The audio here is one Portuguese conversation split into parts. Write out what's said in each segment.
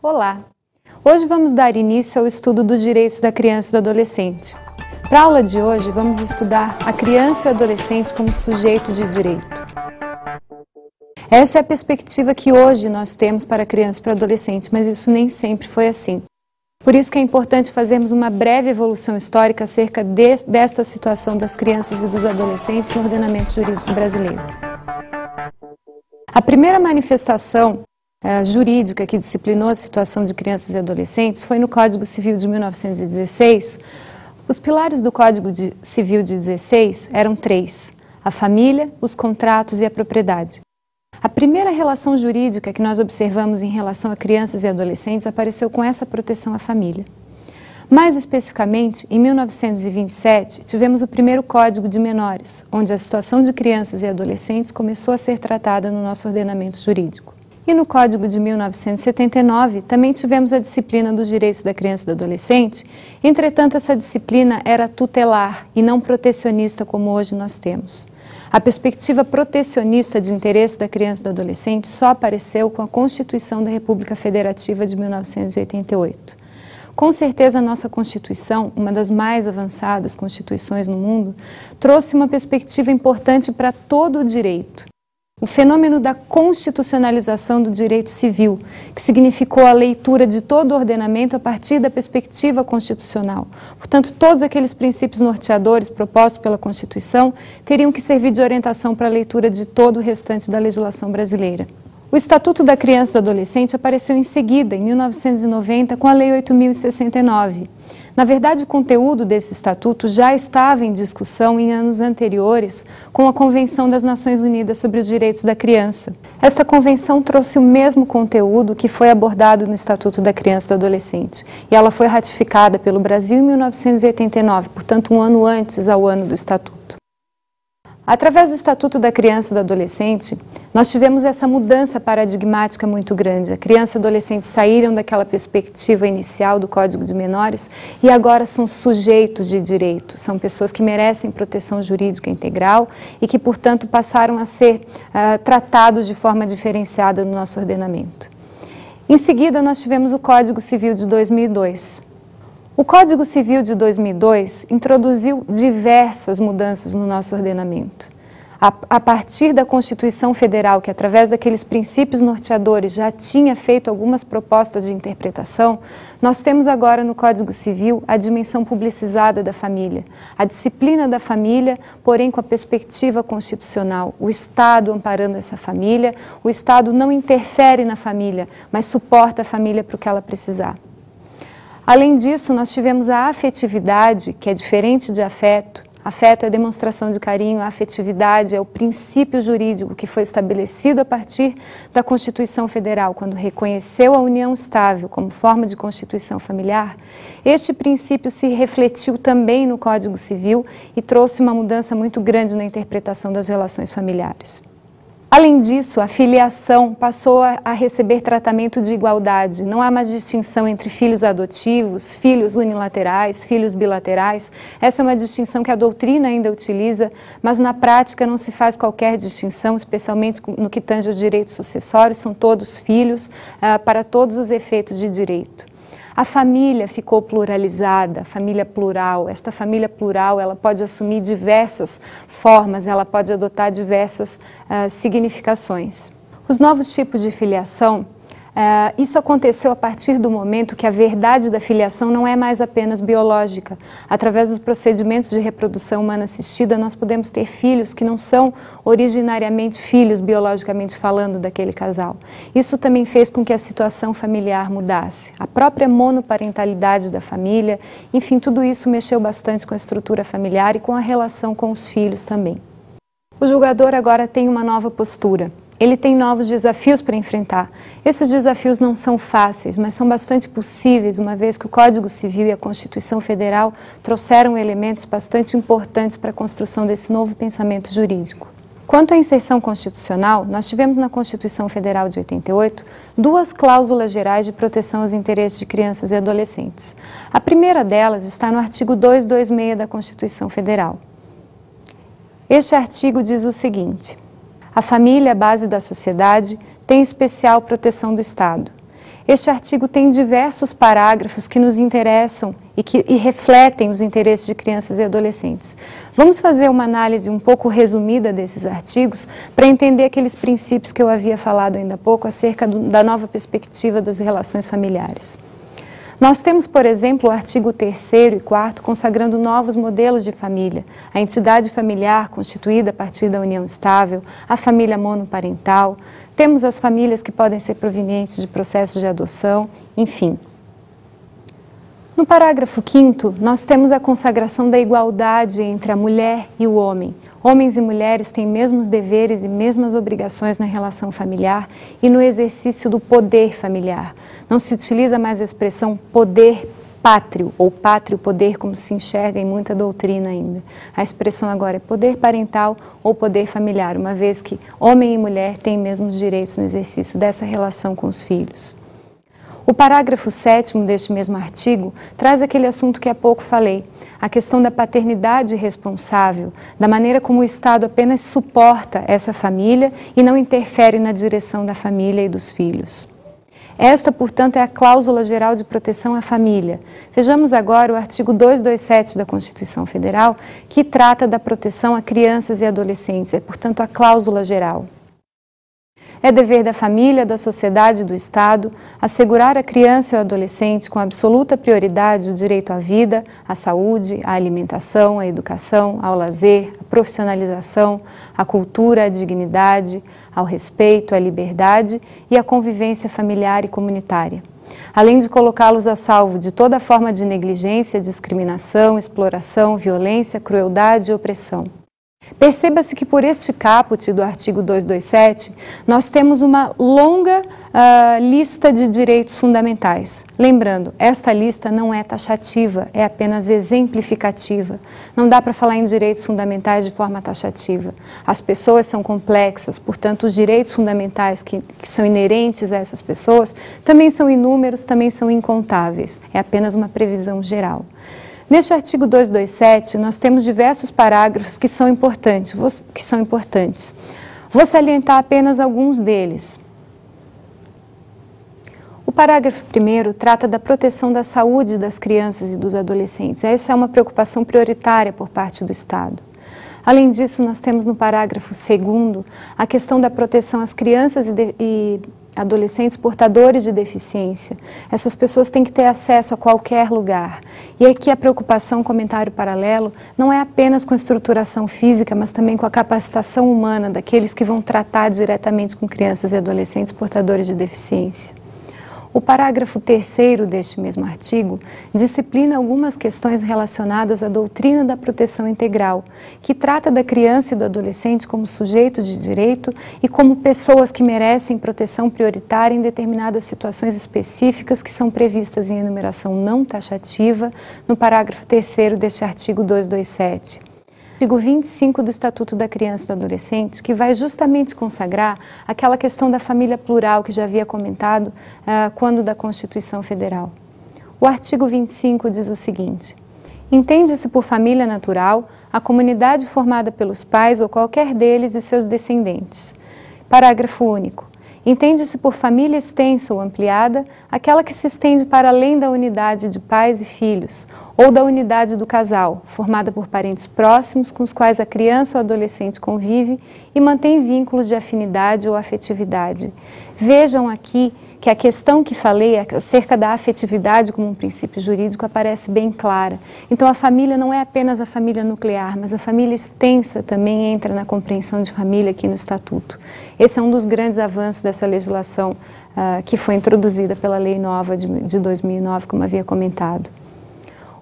Olá! Hoje vamos dar início ao estudo dos direitos da criança e do adolescente. Para a aula de hoje, vamos estudar a criança e o adolescente como sujeitos de direito. Essa é a perspectiva que hoje nós temos para a criança e para o adolescente, mas isso nem sempre foi assim. Por isso que é importante fazermos uma breve evolução histórica acerca desta situação das crianças e dos adolescentes no ordenamento jurídico brasileiro. A primeira manifestação jurídica que disciplinou a situação de crianças e adolescentes foi no Código Civil de 1916. Os pilares do Código Civil de 16 eram três: a família, os contratos e a propriedade. A primeira relação jurídica que nós observamos em relação a crianças e adolescentes apareceu com essa proteção à família. Mais especificamente, em 1927, tivemos o primeiro Código de Menores, onde a situação de crianças e adolescentes começou a ser tratada no nosso ordenamento jurídico. E no Código de 1979, também tivemos a disciplina dos direitos da criança e do adolescente, entretanto essa disciplina era tutelar e não protecionista como hoje nós temos. A perspectiva protecionista de interesse da criança e do adolescente só apareceu com a Constituição da República Federativa de 1988. Com certeza a nossa Constituição, uma das mais avançadas constituições no mundo, trouxe uma perspectiva importante para todo o direito. O fenômeno da constitucionalização do direito civil, que significou a leitura de todo o ordenamento a partir da perspectiva constitucional. Portanto, todos aqueles princípios norteadores propostos pela Constituição teriam que servir de orientação para a leitura de todo o restante da legislação brasileira. O Estatuto da Criança e do Adolescente apareceu em seguida, em 1990, com a Lei 8.069. Na verdade, o conteúdo desse estatuto já estava em discussão em anos anteriores com a Convenção das Nações Unidas sobre os Direitos da Criança. Esta convenção trouxe o mesmo conteúdo que foi abordado no Estatuto da Criança e do Adolescente, e ela foi ratificada pelo Brasil em 1989, portanto um ano antes ao ano do Estatuto. Através do Estatuto da Criança e do Adolescente, nós tivemos essa mudança paradigmática muito grande. A criança e o adolescente saíram daquela perspectiva inicial do Código de Menores e agora são sujeitos de direito, são pessoas que merecem proteção jurídica integral e que, portanto, passaram a ser tratados de forma diferenciada no nosso ordenamento. Em seguida, nós tivemos o Código Civil de 2002. O Código Civil de 2002 introduziu diversas mudanças no nosso ordenamento. A partir da Constituição Federal, que através daqueles princípios norteadores já tinha feito algumas propostas de interpretação, nós temos agora no Código Civil a dimensão publicizada da família, a disciplina da família, porém com a perspectiva constitucional, o Estado amparando essa família, o Estado não interfere na família, mas suporta a família para o que ela precisar. Além disso, nós tivemos a afetividade, que é diferente de afeto. Afeto é a demonstração de carinho, a afetividade é o princípio jurídico que foi estabelecido a partir da Constituição Federal, quando reconheceu a união estável como forma de constituição familiar. Este princípio se refletiu também no Código Civil e trouxe uma mudança muito grande na interpretação das relações familiares. Além disso, a filiação passou a receber tratamento de igualdade. Não há mais distinção entre filhos adotivos, filhos unilaterais, filhos bilaterais. Essa é uma distinção que a doutrina ainda utiliza, mas na prática não se faz qualquer distinção, especialmente no que tange aos direitos sucessórios, são todos filhos para todos os efeitos de direito. A família ficou pluralizada, a família plural. Esta família plural, ela pode assumir diversas formas, ela pode adotar diversas significações. Os novos tipos de filiação, isso aconteceu a partir do momento que a verdade da filiação não é mais apenas biológica. Através dos procedimentos de reprodução humana assistida, nós podemos ter filhos que não são originariamente filhos, biologicamente falando, daquele casal. Isso também fez com que a situação familiar mudasse. A própria monoparentalidade da família, enfim, tudo isso mexeu bastante com a estrutura familiar e com a relação com os filhos também. O julgador agora tem uma nova postura. Ele tem novos desafios para enfrentar. Esses desafios não são fáceis, mas são bastante possíveis, uma vez que o Código Civil e a Constituição Federal trouxeram elementos bastante importantes para a construção desse novo pensamento jurídico. Quanto à inserção constitucional, nós tivemos na Constituição Federal de 88 duas cláusulas gerais de proteção aos interesses de crianças e adolescentes. A primeira delas está no artigo 226 da Constituição Federal. Este artigo diz o seguinte: a família, a base da sociedade, tem especial proteção do Estado. Este artigo tem diversos parágrafos que nos interessam e refletem os interesses de crianças e adolescentes. Vamos fazer uma análise um pouco resumida desses artigos para entender aqueles princípios que eu havia falado ainda há pouco acerca da nova perspectiva das relações familiares. Nós temos, por exemplo, o artigo 3º e 4º consagrando novos modelos de família, a entidade familiar constituída a partir da união estável, a família monoparental, temos as famílias que podem ser provenientes de processos de adoção, enfim. No parágrafo 5º, nós temos a consagração da igualdade entre a mulher e o homem. Homens e mulheres têm mesmos deveres e mesmas obrigações na relação familiar e no exercício do poder familiar. Não se utiliza mais a expressão poder pátrio ou pátrio poder, como se enxerga em muita doutrina ainda. A expressão agora é poder parental ou poder familiar, uma vez que homem e mulher têm mesmos direitos no exercício dessa relação com os filhos. O parágrafo 7º deste mesmo artigo traz aquele assunto que há pouco falei, a questão da paternidade responsável, da maneira como o Estado apenas suporta essa família e não interfere na direção da família e dos filhos. Esta, portanto, é a cláusula geral de proteção à família. Vejamos agora o artigo 227 da Constituição Federal, que trata da proteção a crianças e adolescentes, é, portanto, a cláusula geral. É dever da família, da sociedade e do Estado assegurar à criança e ao adolescente com absoluta prioridade o direito à vida, à saúde, à alimentação, à educação, ao lazer, à profissionalização, à cultura, à dignidade, ao respeito, à liberdade e à convivência familiar e comunitária, além de colocá-los a salvo de toda forma de negligência, discriminação, exploração, violência, crueldade e opressão. Perceba-se que por este caput do artigo 227, nós temos uma longa lista de direitos fundamentais. Lembrando, esta lista não é taxativa, é apenas exemplificativa. Não dá para falar em direitos fundamentais de forma taxativa. As pessoas são complexas, portanto, os direitos fundamentais que são inerentes a essas pessoas também são inúmeros, também são incontáveis. É apenas uma previsão geral. Neste artigo 227, nós temos diversos parágrafos que são importantes. Vou salientar apenas alguns deles. O parágrafo 1º trata da proteção da saúde das crianças e dos adolescentes. Essa é uma preocupação prioritária por parte do Estado. Além disso, nós temos no parágrafo 2º a questão da proteção às crianças e adolescentes portadores de deficiência. Essas pessoas têm que ter acesso a qualquer lugar. E aqui a preocupação, comentário paralelo, não é apenas com a estruturação física, mas também com a capacitação humana daqueles que vão tratar diretamente com crianças e adolescentes portadores de deficiência. O parágrafo 3º deste mesmo artigo disciplina algumas questões relacionadas à doutrina da proteção integral, que trata da criança e do adolescente como sujeitos de direito e como pessoas que merecem proteção prioritária em determinadas situações específicas que são previstas em enumeração não taxativa no parágrafo 3º deste artigo 227. Artigo 25 do Estatuto da Criança e do Adolescente, que vai justamente consagrar aquela questão da família plural que já havia comentado quando da Constituição Federal. O artigo 25 diz o seguinte: entende-se por família natural a comunidade formada pelos pais ou qualquer deles e seus descendentes. Parágrafo único. Entende-se por família extensa ou ampliada aquela que se estende para além da unidade de pais e filhos, ou da unidade do casal, formada por parentes próximos com os quais a criança ou adolescente convive e mantém vínculos de afinidade ou afetividade. Vejam aqui que a questão que falei acerca da afetividade como um princípio jurídico aparece bem clara. Então a família não é apenas a família nuclear, mas a família extensa também entra na compreensão de família aqui no Estatuto. Esse é um dos grandes avanços dessa legislação que foi introduzida pela Lei Nova de 2009, como havia comentado.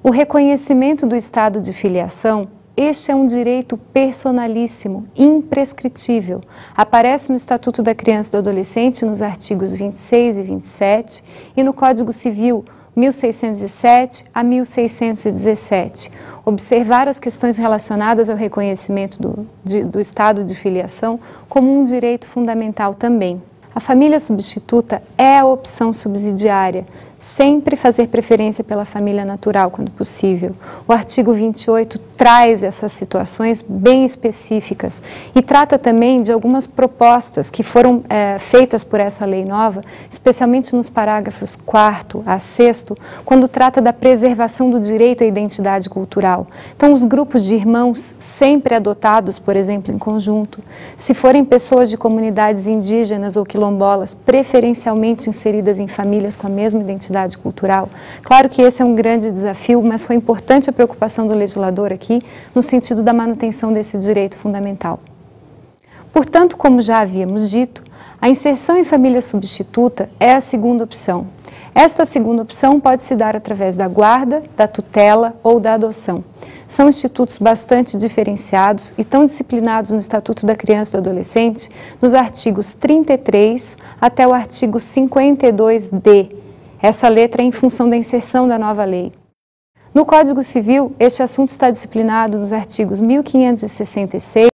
O reconhecimento do estado de filiação, este é um direito personalíssimo, imprescritível. Aparece no Estatuto da Criança e do Adolescente, nos artigos 26 e 27, e no Código Civil, 1607 a 1617. Observar as questões relacionadas ao reconhecimento do estado de filiação como um direito fundamental também. A família substituta é a opção subsidiária, sempre fazer preferência pela família natural quando possível. O artigo 28 traz essas situações bem específicas e trata também de algumas propostas que foram feitas por essa lei nova, especialmente nos parágrafos 4º a 6º, quando trata da preservação do direito à identidade cultural. Então, os grupos de irmãos sempre adotados, por exemplo, em conjunto, se forem pessoas de comunidades indígenas ou quilombolas, preferencialmente inseridas em famílias com a mesma identidade cultural. Claro que esse é um grande desafio, mas foi importante a preocupação do legislador aqui, no sentido da manutenção desse direito fundamental. Portanto, como já havíamos dito, a inserção em família substituta é a segunda opção. Esta segunda opção pode se dar através da guarda, da tutela ou da adoção. São institutos bastante diferenciados e tão disciplinados no Estatuto da Criança e do Adolescente, nos artigos 33 até o artigo 52D. Essa letra é em função da inserção da nova lei. No Código Civil, este assunto está disciplinado nos artigos 1566